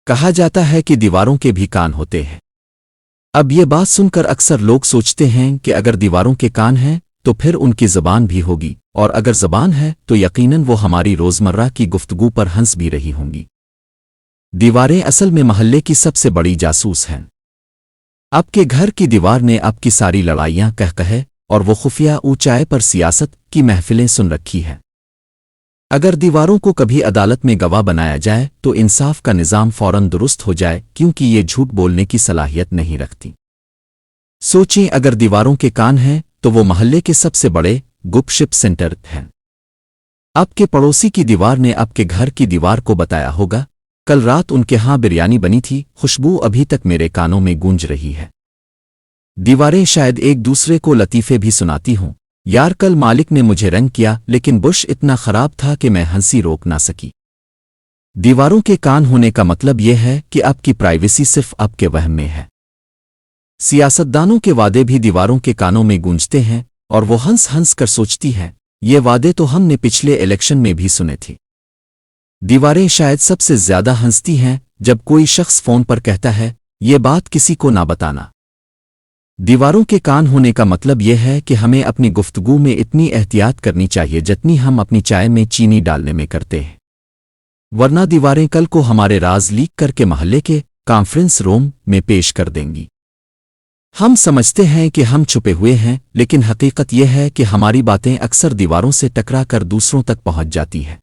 کہا جاتا ہے کہ دیواروں کے بھی کان ہوتے ہیں۔ اب یہ بات سن کر اکثر لوگ سوچتے ہیں کہ اگر دیواروں کے کان ہیں تو پھر ان کی زبان بھی ہوگی، اور اگر زبان ہے تو یقیناً وہ ہماری روزمرہ کی گفتگو پر ہنس بھی رہی ہوں گی۔ دیواریں اصل میں محلے کی سب سے بڑی جاسوس ہیں۔ آپ کے گھر کی دیوار نے آپ کی ساری لڑائیاں کہے اور وہ خفیہ اونچائی پر سیاست کی محفلیں سن رکھی ہیں۔ اگر دیواروں کو کبھی عدالت میں گواہ بنایا جائے تو انصاف کا نظام فوراً درست ہو جائے، کیونکہ یہ جھوٹ بولنے کی صلاحیت نہیں رکھتی۔ سوچیں، اگر دیواروں کے کان ہیں تو وہ محلے کے سب سے بڑے گپ شپ سینٹر ہیں۔ آپ کے پڑوسی کی دیوار نے آپ کے گھر کی دیوار کو بتایا ہوگا، کل رات ان کے ہاں بریانی بنی تھی، خوشبو ابھی تک میرے کانوں میں گونج رہی ہے۔ دیواریں شاید ایک دوسرے کو لطیفے بھی سناتی ہوں، یار کل مالک نے مجھے رنگ کیا لیکن برش اتنا خراب تھا کہ میں ہنسی روک نہ سکی۔ دیواروں کے کان ہونے کا مطلب یہ ہے کہ آپ کی پرائیویسی صرف آپ کے وہم میں ہے۔ سیاستدانوں کے وعدے بھی دیواروں کے کانوں میں گونجتے ہیں اور وہ ہنس ہنس کر سوچتی ہیں، یہ وعدے تو ہم نے پچھلے الیکشن میں بھی سنے تھے۔ دیواریں شاید سب سے زیادہ ہنستی ہیں جب کوئی شخص فون پر کہتا ہے، یہ بات کسی کو نہ بتانا۔ دیواروں کے کان ہونے کا مطلب یہ ہے کہ ہمیں اپنی گفتگو میں اتنی احتیاط کرنی چاہیے جتنی ہم اپنی چائے میں چینی ڈالنے میں کرتے ہیں، ورنہ دیواریں کل کو ہمارے راز لیک کر کے محلے کے کانفرنس روم میں پیش کر دیں گی۔ ہم سمجھتے ہیں کہ ہم چھپے ہوئے ہیں، لیکن حقیقت یہ ہے کہ ہماری باتیں اکثر دیواروں سے ٹکرا کر دوسروں تک پہنچ جاتی ہیں۔